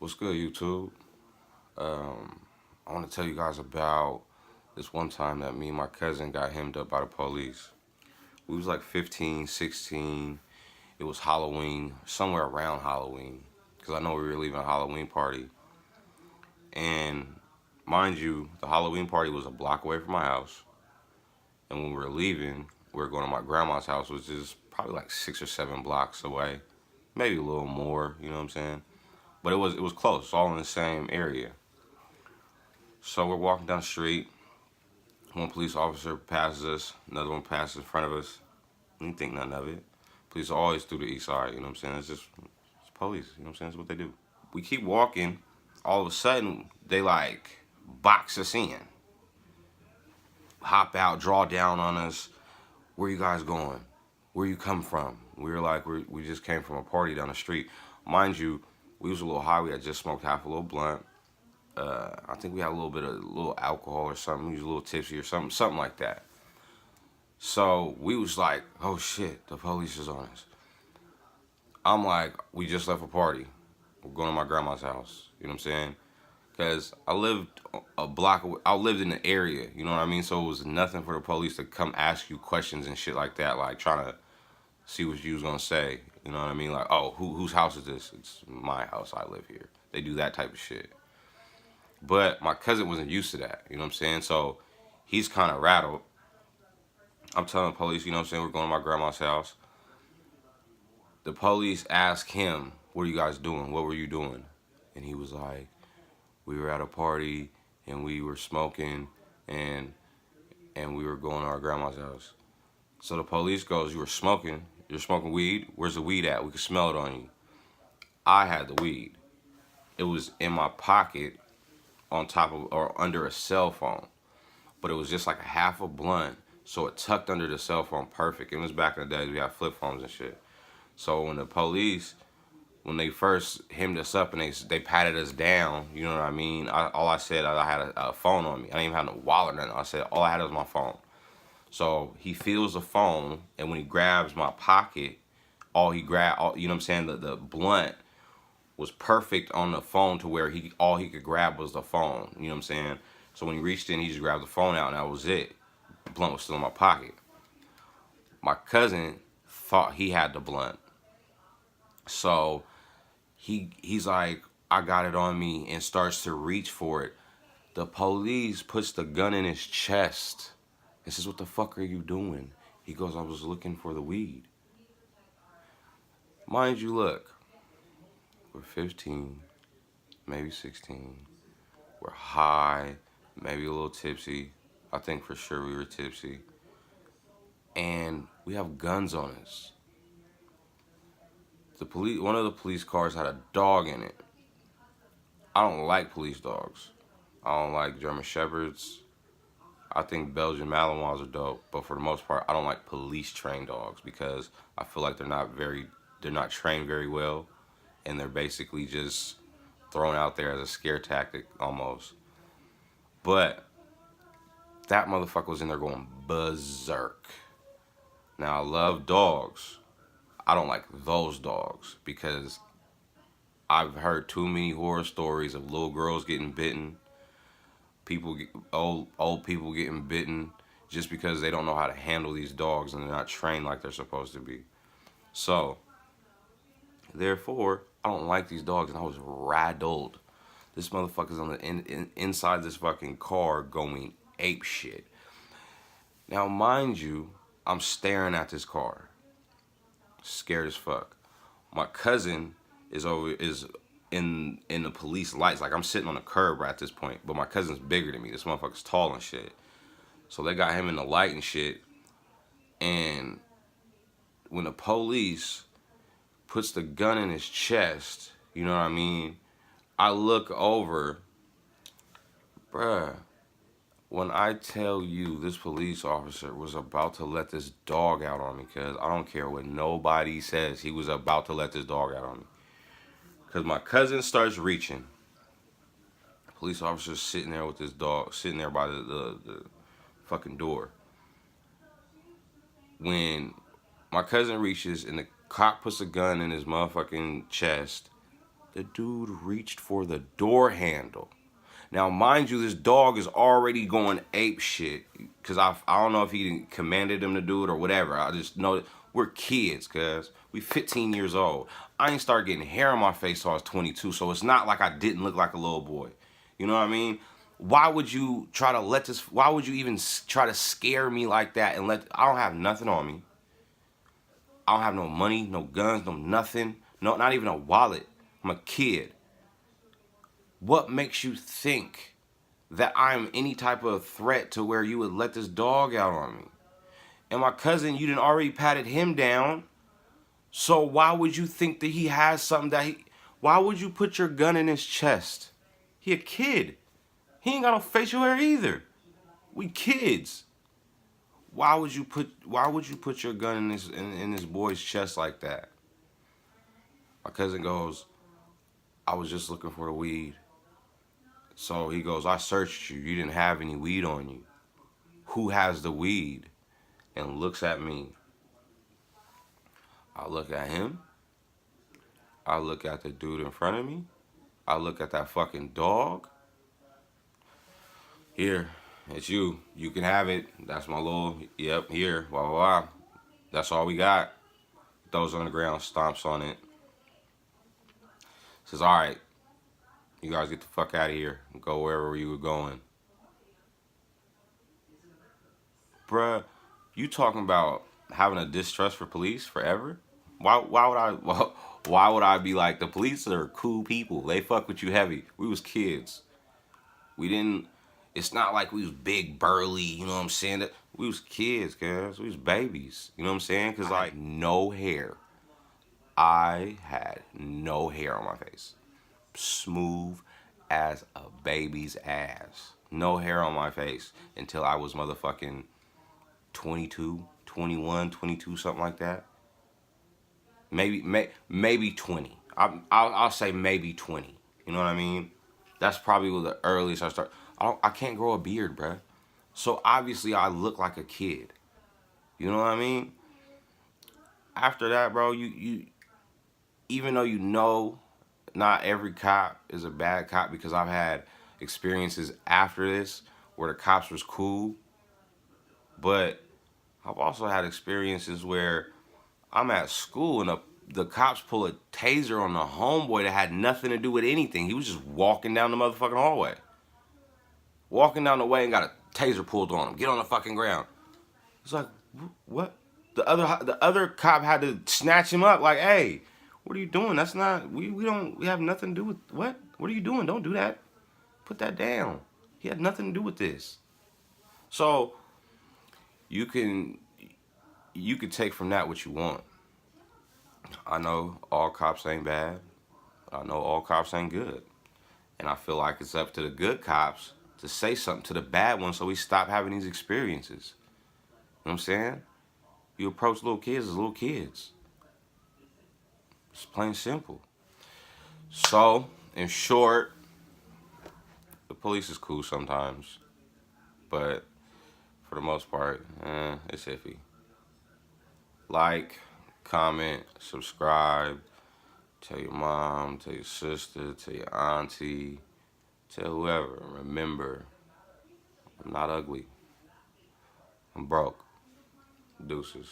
What's good, YouTube? I want to tell you guys about this one time that me and my cousin got hemmed up by the police. We was like 15, 16. It was Halloween, somewhere around Halloween, because I know we were leaving a Halloween party. And mind you, the Halloween party was a block away from my house. And when we were leaving, we were going to my grandma's house, which is probably like 6 or 7 blocks away, maybe a little more. You know what I'm saying? But it was close, all in the same area. So we're walking down the street. One police officer passes us, another one passes in front of us. We didn't think nothing of it. Police are always through the east side, you know what I'm saying? It's police, you know what I'm saying? That's what they do. We keep walking. All of a sudden, they like box us in. Hop out, draw down on us. Where you guys going? Where you come from? We were like, we just came from a party down the street. Mind you, we was a little high. We had just smoked half a little blunt. I think we had a little alcohol or something. We was a little tipsy or something like that. So we was like, oh shit, the police is on us. I'm like, we just left a party. We're going to my grandma's house. You know what I'm saying? Because I lived a block away. I lived in the area. You know what I mean? So it was nothing for the police to come ask you questions and shit like that. Like trying to see what you was going to say. You know what I mean? Like, oh, whose house is this? It's my house. I live here. They do that type of shit. But my cousin wasn't used to that, you know what I'm saying? So he's kind of rattled. I'm telling the police, you know what I'm saying, we're going to my grandma's house. The police asked him, what are you guys doing? What were you doing? And he was like, we were at a party and we were smoking and we were going to our grandma's house. So the police goes, you were smoking? You're smoking weed? Where's the weed at? We can smell it on you. I had the weed. It was in my pocket on top of or under a cell phone, but it was just like a half a blunt, so it tucked under the cell phone perfect. It was back in the days we had flip phones and shit. So when the police, when they first hemmed us up and they patted us down, you know what I mean? All I said, I had a phone on me. I didn't even have no wallet or nothing. I said all I had was my phone. So he feels the phone, and when he grabs my pocket, you know what I'm saying? The blunt was perfect on the phone to where all he could grab was the phone. You know what I'm saying? So when he reached in, he just grabbed the phone out, and that was it. The blunt was still in my pocket. My cousin thought he had the blunt, so he's like, I got it on me, and starts to reach for it. The police puts the gun in his chest and says, what the fuck are you doing? He goes, I was looking for the weed. Mind you, look, we're 15, maybe 16. We're high, maybe a little tipsy. I think for sure we were tipsy. And we have guns on us. One of the police cars had a dog in it. I don't like police dogs. I don't like German Shepherds. I think Belgian Malinois are dope, but for the most part, I don't like police trained dogs because I feel like they're not trained very well, and they're basically just thrown out there as a scare tactic almost. But that motherfucker was in there going berserk. Now, I love dogs. I don't like those dogs because I've heard too many horror stories of little girls getting bitten, old people getting bitten just because they don't know how to handle these dogs and they're not trained like they're supposed to be. So, therefore, I don't like these dogs, and I was rattled. This motherfucker's on the inside this fucking car going ape shit. Now, mind you, I'm staring at this car, scared as fuck. My cousin is in the police lights. Like, I'm sitting on the curb right at this point, but my cousin's bigger than me. This motherfucker's tall and shit. So they got him in the light and shit. And when the police puts the gun in his chest, you know what I mean? I look over, bruh. When I tell you this police officer was about to let this dog out on me, cause I don't care what nobody says, he was about to let this dog out on me. Cause my cousin starts reaching. Police officer's sitting there with this dog, sitting there by the fucking door. When my cousin reaches and the cop puts a gun in his motherfucking chest, The dude reached for the door handle. Now, mind you, this dog is already going ape shit. Because I don't know if he commanded him to do it or whatever. I just know that we're kids, cuz. We 15 years old. I ain't started getting hair on my face till I was 22. So it's not like I didn't look like a little boy. You know what I mean? Why would you try to let this... Why would you even try to scare me like that and let... I don't have nothing on me. I don't have no money, no guns, no nothing. No, not even a wallet. I'm a kid. What makes you think that I'm any type of threat to where you would let this dog out on me? And my cousin, you done already patted him down. So why would you think that he has something that he... Why would you put your gun in his chest? He a kid. He ain't got no facial hair either. We kids. Why would you put your gun in this boy's chest like that? My cousin goes, I was just looking for the weed. So he goes, I searched you. You didn't have any weed on you. Who has the weed? And looks at me. I look at him. I look at the dude in front of me. I look at that fucking dog. Here, it's you. You can have it. That's my little, yep, here, blah, blah, blah. That's all we got. Throws it on the ground, stomps on it. Says, all right, you guys get the fuck out of here and go wherever you were going. Bruh, you talking about having a distrust for police forever? Why would I be like, the police are cool people. They fuck with you heavy. We was kids. We didn't, it's not like we was big, burly, you know what I'm saying? We was kids, guys. We was babies. You know what I'm saying? Because, like, no hair. I had no hair on my face. Smooth as a baby's ass. No hair on my face until I was motherfucking 22, 21, 22, something like that. Maybe 20. I'll say maybe 20. You know what I mean? That's probably the earliest I start. I can't grow a beard, bruh. So obviously I look like a kid. You know what I mean? After that, bro, you even though you know not every cop is a bad cop, because I've had experiences after this where the cops was cool, but I've also had experiences where I'm at school and the cops pull a taser on the homeboy that had nothing to do with anything. He was just walking down the motherfucking hallway. Walking down the way and got a taser pulled on him. Get on the fucking ground. It's like, what? The other cop had to snatch him up like, hey, what are you doing? That's not, we have nothing to do with, what? What are you doing? Don't do that. Put that down. He had nothing to do with this. So, you can take from that what you want. I know all cops ain't bad. I know all cops ain't good. And I feel like it's up to the good cops to say something to the bad ones so we stop having these experiences. You know what I'm saying? You approach little kids as little kids. It's plain simple. So, in short, the police is cool sometimes. But for the most part, it's iffy. Like, comment, subscribe, tell your mom, tell your sister, tell your auntie, tell whoever. Remember, I'm not ugly. I'm broke. Deuces.